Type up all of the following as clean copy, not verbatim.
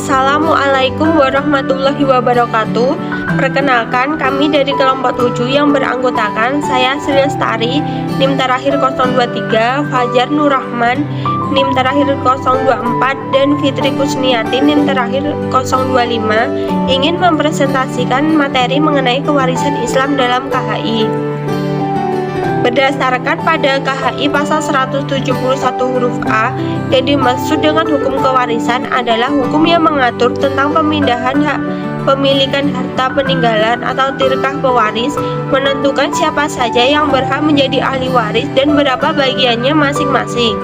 Assalamualaikum warahmatullahi wabarakatuh. Perkenalkan, kami dari kelompok 7 yang beranggotakan saya Sri Lestari, NIM terakhir 023, Fajar Nur Rahman, NIM terakhir 024, dan Fitri Kusniati, NIM terakhir 025, ingin mempresentasikan materi mengenai kewarisan Islam dalam KHI. Berdasarkan pada KHI pasal 171 huruf A, yang dimaksud dengan hukum kewarisan adalah hukum yang mengatur tentang pemindahan hak pemilikan harta peninggalan atau tirkah pewaris, menentukan siapa saja yang berhak menjadi ahli waris dan berapa bagiannya masing-masing.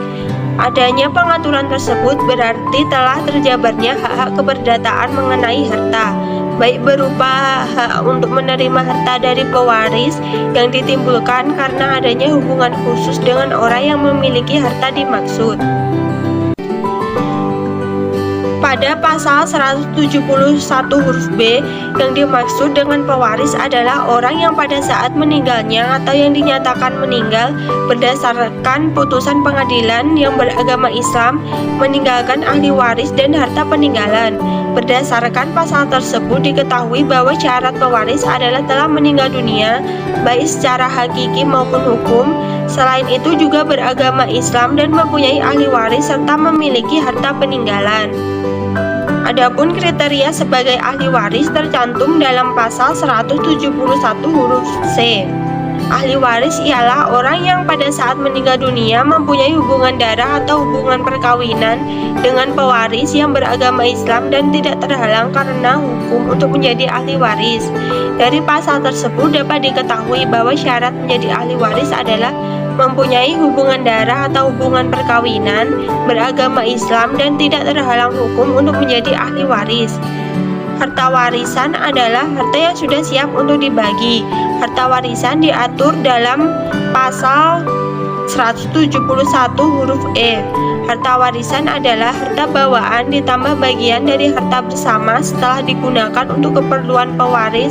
Adanya pengaturan tersebut berarti telah terjabarnya hak-hak keperdataan mengenai harta, baik berupa hak untuk menerima harta dari pewaris yang ditimbulkan karena adanya hubungan khusus dengan orang yang memiliki harta dimaksud. Pada pasal 171 huruf B, yang dimaksud dengan pewaris adalah orang yang pada saat meninggalnya atau yang dinyatakan meninggal berdasarkan putusan pengadilan yang beragama Islam meninggalkan ahli waris dan harta peninggalan. Berdasarkan pasal tersebut diketahui bahwa syarat pewaris adalah telah meninggal dunia, baik secara hakiki maupun hukum. Selain itu juga beragama Islam dan mempunyai ahli waris serta memiliki harta peninggalan. Adapun kriteria sebagai ahli waris tercantum dalam pasal 171 huruf C. Ahli waris ialah orang yang pada saat meninggal dunia mempunyai hubungan darah atau hubungan perkawinan dengan pewaris yang beragama Islam dan tidak terhalang karena hukum untuk menjadi ahli waris. Dari pasal tersebut dapat diketahui bahwa syarat menjadi ahli waris adalah mempunyai hubungan darah atau hubungan perkawinan, beragama Islam, dan tidak terhalang hukum untuk menjadi ahli waris. Harta warisan adalah harta yang sudah siap untuk dibagi. Harta warisan diatur dalam pasal 171 huruf E. Harta warisan adalah harta bawaan ditambah bagian dari harta bersama setelah digunakan untuk keperluan pewaris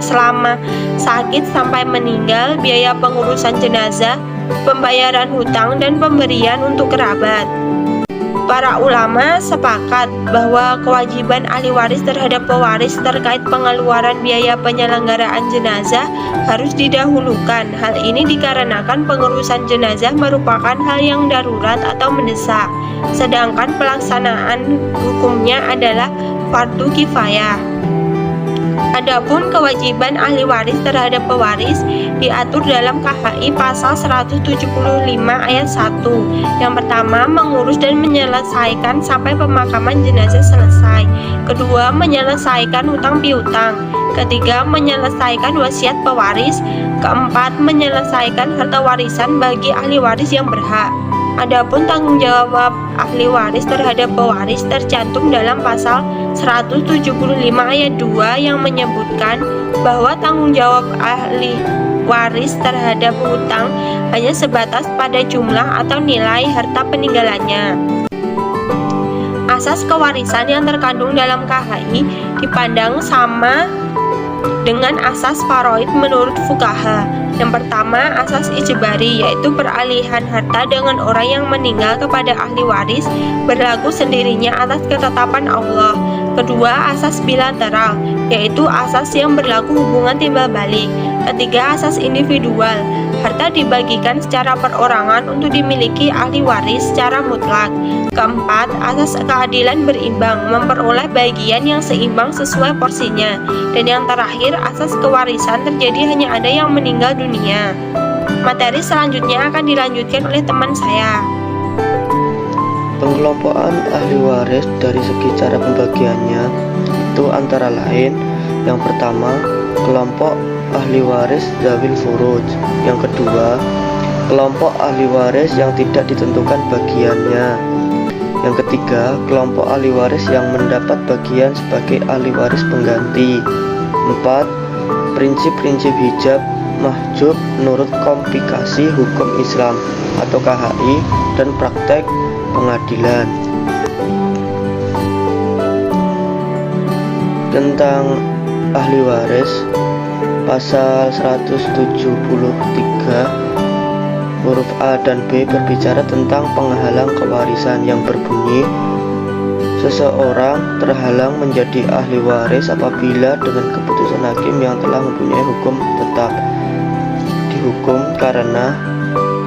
selama sakit sampai meninggal, biaya pengurusan jenazah, pembayaran hutang, dan pemberian untuk kerabat. Para ulama sepakat bahwa kewajiban ahli waris terhadap pewaris terkait pengeluaran biaya penyelenggaraan jenazah harus didahulukan. Hal ini dikarenakan pengurusan jenazah merupakan hal yang darurat atau mendesak, sedangkan pelaksanaan hukumnya adalah fardu kifayah. Adapun kewajiban ahli waris terhadap pewaris diatur dalam KHI pasal 175 ayat 1. Yang pertama, mengurus dan menyelesaikan sampai pemakaman jenazah selesai. Kedua, menyelesaikan hutang piutang. Ketiga, menyelesaikan wasiat pewaris. Keempat, menyelesaikan harta warisan bagi ahli waris yang berhak. Adapun tanggung jawab ahli waris terhadap pewaris tercantum dalam pasal 175 ayat 2 yang menyebutkan bahwa tanggung jawab ahli waris terhadap hutang hanya sebatas pada jumlah atau nilai harta peninggalannya. Asas kewarisan yang terkandung dalam KHI dipandang sama dengan asas faraid menurut fuqaha. Yang pertama, asas ijbari, yaitu peralihan harta dengan orang yang meninggal kepada ahli waris berlaku sendirinya atas ketetapan Allah. Kedua, asas bilateral, yaitu asas yang berlaku hubungan timbal balik. Ketiga, asas individual, harta dibagikan secara perorangan untuk dimiliki ahli waris secara mutlak. Keempat, asas keadilan berimbang, memperoleh bagian yang seimbang sesuai porsinya. Dan yang terakhir, asas kewarisan terjadi hanya ada yang meninggal dunia. Materi selanjutnya akan dilanjutkan oleh teman saya. Pengelompokan ahli waris dari segi cara pembagiannya itu antara lain: yang pertama, kelompok ahli waris dzawil furuj; yang kedua, kelompok ahli waris yang tidak ditentukan bagiannya; yang ketiga, kelompok ahli waris yang mendapat bagian sebagai ahli waris pengganti; 4. Prinsip-prinsip hijab mahjub menurut komplikasi hukum Islam atau KHI dan praktek pengadilan. Tentang ahli waris, pasal 173 huruf A dan B berbicara tentang penghalang kewarisan yang berbunyi, Seseorang terhalang menjadi ahli waris apabila dengan keputusan hakim yang telah mempunyai hukum tetap dihukum karena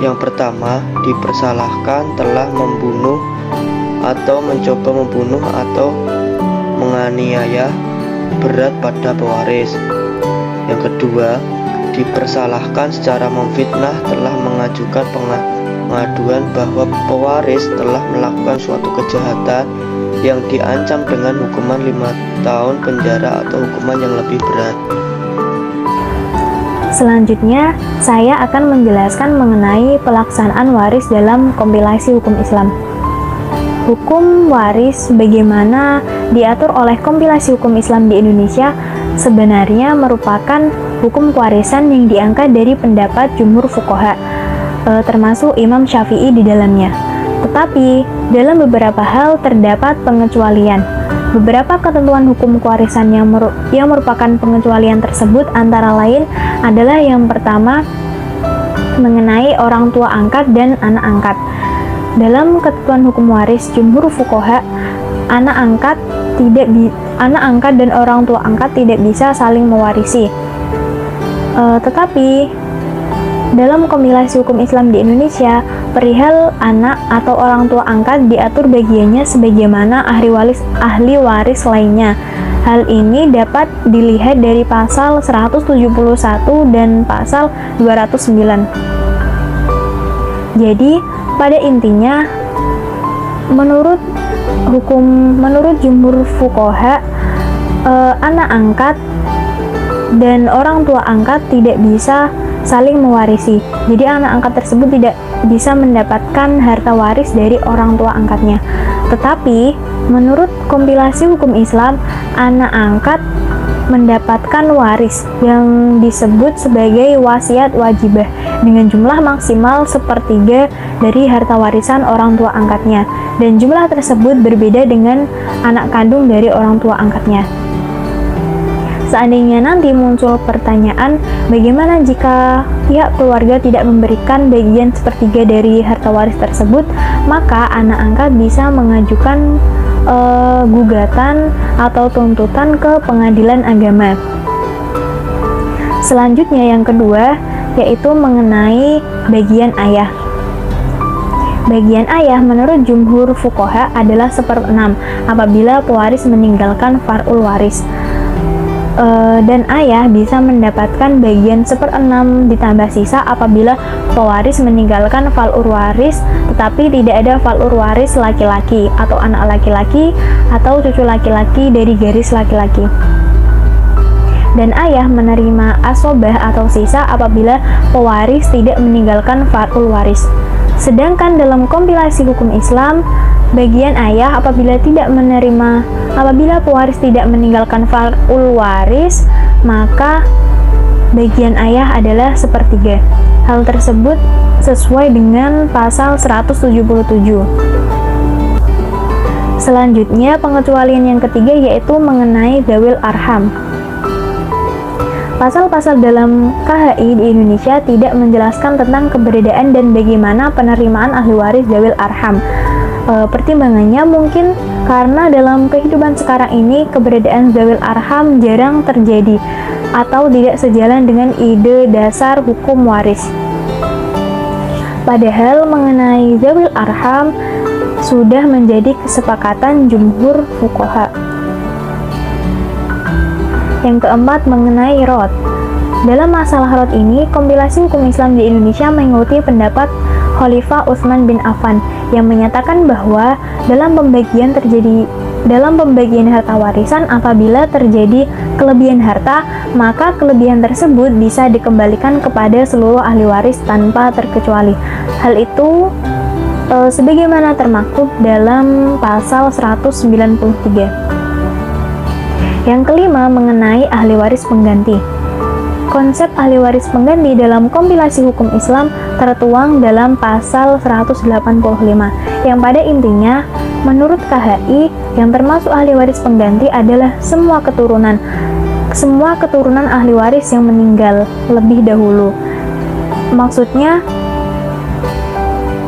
yang pertama dipersalahkan telah membunuh atau mencoba membunuh atau menganiaya berat pada pewaris. Yang kedua, dipersalahkan secara memfitnah telah mengajukan pengaduan bahwa pewaris telah melakukan suatu kejahatan yang diancam dengan hukuman 5 tahun penjara atau hukuman yang lebih berat. Selanjutnya, saya akan menjelaskan mengenai pelaksanaan waris dalam kompilasi hukum Islam. Hukum waris bagaimana diatur oleh kompilasi hukum Islam di Indonesia sebenarnya merupakan hukum pewarisan yang diangkat dari pendapat jumhur fuqaha, termasuk Imam Syafi'i di dalamnya. Tetapi, dalam beberapa hal terdapat pengecualian. Beberapa ketentuan hukum kewarisan yang merupakan pengecualian tersebut antara lain adalah yang pertama, mengenai orang tua angkat dan anak angkat. Dalam ketentuan hukum waris jumhur fuqaha, anak angkat dan orang tua angkat tidak bisa saling mewarisi. Tetapi dalam kompilasi hukum Islam di Indonesia, perihal anak atau orang tua angkat diatur bagiannya sebagaimana ahli waris lainnya. Hal ini dapat dilihat dari pasal 171 dan pasal 209. Jadi, pada intinya, menurut jumhur fuqaha, anak angkat dan orang tua angkat tidak bisa saling mewarisi. Jadi anak angkat tersebut tidak bisa mendapatkan harta waris dari orang tua angkatnya. Tetapi menurut kompilasi hukum Islam, anak angkat mendapatkan waris yang disebut sebagai wasiat wajibah dengan jumlah maksimal 1/3 dari harta warisan orang tua angkatnya, dan jumlah tersebut berbeda dengan anak kandung dari orang tua angkatnya. Seandainya nanti muncul pertanyaan, bagaimana jika pihak keluarga tidak memberikan bagian 1/3 dari harta waris tersebut, maka anak angkat bisa mengajukan gugatan atau tuntutan ke pengadilan agama. Selanjutnya yang kedua, yaitu mengenai bagian ayah. Bagian ayah menurut jumhur fuqaha adalah 1/6 apabila pewaris meninggalkan far'ul waris. Dan ayah bisa mendapatkan bagian 1/6 ditambah sisa apabila pewaris meninggalkan falur waris tetapi tidak ada falur waris laki-laki atau anak laki-laki atau cucu laki-laki dari garis laki-laki. Dan ayah menerima asobah atau sisa apabila pewaris tidak meninggalkan far'ul waris. Sedangkan dalam kompilasi hukum Islam, bagian ayah apabila pewaris tidak meninggalkan far'ul waris, maka bagian ayah adalah 1/3. Hal tersebut sesuai dengan pasal 177. Selanjutnya, pengecualian yang ketiga yaitu mengenai dzawil arham. Pasal-pasal dalam KHI di Indonesia tidak menjelaskan tentang keberadaan dan bagaimana penerimaan ahli waris dzawil arham. Pertimbangannya mungkin karena dalam kehidupan sekarang ini keberadaan dzawil arham jarang terjadi atau tidak sejalan dengan ide dasar hukum waris. Padahal mengenai dzawil arham sudah menjadi kesepakatan jumhur fuqaha. Yang keempat, mengenai rot. Dalam masalah rot ini, kompilasi hukum Islam di Indonesia mengikuti pendapat Khalifah Utsman bin Affan yang menyatakan bahwa dalam pembagian harta warisan apabila terjadi kelebihan harta, maka kelebihan tersebut bisa dikembalikan kepada seluruh ahli waris tanpa terkecuali. Hal itu sebagaimana termaktub dalam pasal 193. Yang kelima, mengenai ahli waris pengganti. Konsep ahli waris pengganti dalam kompilasi hukum Islam tertuang dalam pasal 185, yang pada intinya, menurut KHI, yang termasuk ahli waris pengganti adalah semua keturunan ahli waris yang meninggal lebih dahulu. Maksudnya,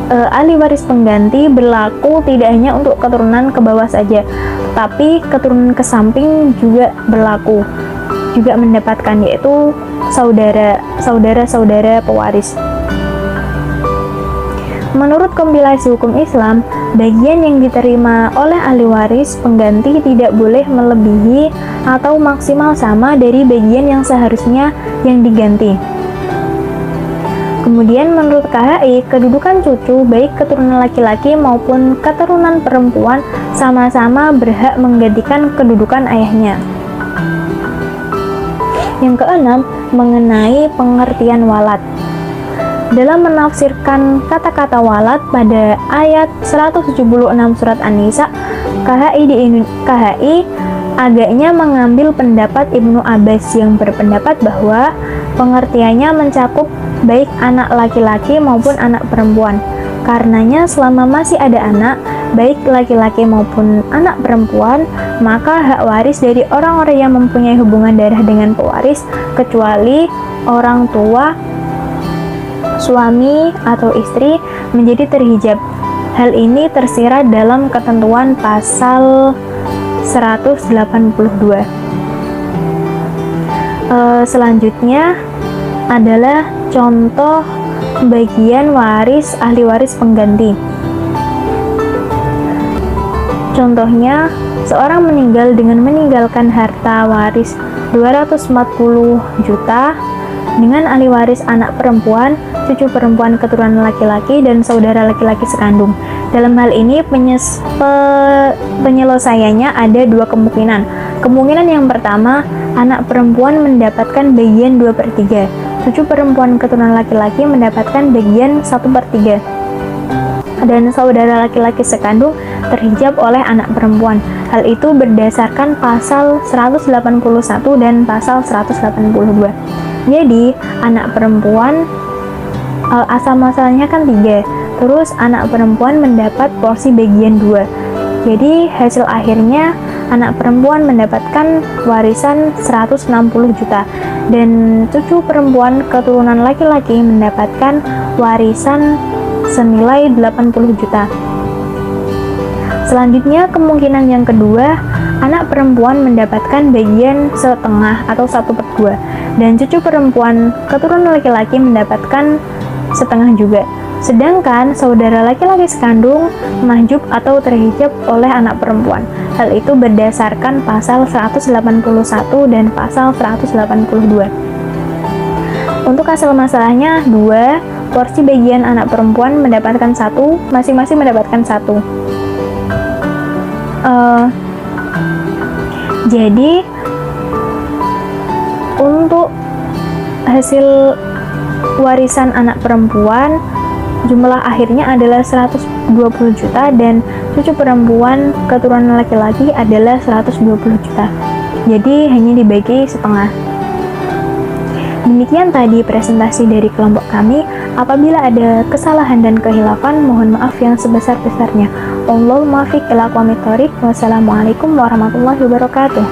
ahli waris pengganti berlaku tidak hanya untuk keturunan ke bawah saja, tapi keturunan ke samping juga berlaku, juga mendapatkan, yaitu saudara-saudara pewaris. Menurut kompilasi hukum Islam, bagian yang diterima oleh ahli waris pengganti tidak boleh melebihi atau maksimal sama dari bagian yang seharusnya yang diganti. Kemudian menurut KHI, kedudukan cucu baik keturunan laki-laki maupun keturunan perempuan sama-sama berhak menggantikan kedudukan ayahnya. Yang keenam, mengenai pengertian walad. Dalam menafsirkan kata-kata walad pada ayat 176 surat An-Nisa, KHI agaknya mengambil pendapat Ibnu Abbas yang berpendapat bahwa pengertiannya mencakup baik anak laki-laki maupun anak perempuan. Karenanya selama masih ada anak, baik laki-laki maupun anak perempuan, maka hak waris dari orang-orang yang mempunyai hubungan darah dengan pewaris, kecuali orang tua, suami atau istri, menjadi terhijab. Hal ini tersirat dalam ketentuan pasal 182. Selanjutnya adalah contoh bagian waris ahli waris pengganti. Contohnya, seorang meninggal dengan meninggalkan harta waris 240 juta dengan ahli waris anak perempuan, cucu perempuan keturunan laki-laki, dan saudara laki-laki sekandung. Dalam hal ini penyelesaiannya ada dua kemungkinan. Kemungkinan yang pertama, anak perempuan mendapatkan bagian 2/3, cucu perempuan keturunan laki-laki mendapatkan bagian 1/3, dan saudara laki-laki sekandung terhijab oleh anak perempuan. Hal itu berdasarkan pasal 181 dan pasal 182. Jadi, anak perempuan asal masalahnya kan 3, terus anak perempuan mendapat porsi bagian 2. Jadi, hasil akhirnya anak perempuan mendapatkan warisan 160 juta dan cucu perempuan keturunan laki-laki mendapatkan warisan senilai 80 juta. Selanjutnya, kemungkinan yang kedua, anak perempuan mendapatkan bagian setengah atau 1/2, dan cucu perempuan keturunan laki-laki mendapatkan setengah juga. Sedangkan saudara laki-laki sekandung mahjub atau terhijab oleh anak perempuan. Hal itu berdasarkan pasal 181 dan pasal 182. Untuk hasil masalahnya 2, porsi bagian anak perempuan mendapatkan 1, masing-masing mendapatkan 1. Jadi untuk hasil warisan anak perempuan, jumlah akhirnya adalah 120 juta dan cucu perempuan keturunan laki-laki adalah 120 juta. Jadi hanya dibagi setengah. Demikian tadi presentasi dari kelompok kami. Apabila ada kesalahan dan kehilafan, mohon maaf yang sebesar-besarnya. Wallahul muwaffiq ila aqwamit thoriq. Wassalamualaikum warahmatullahi wabarakatuh.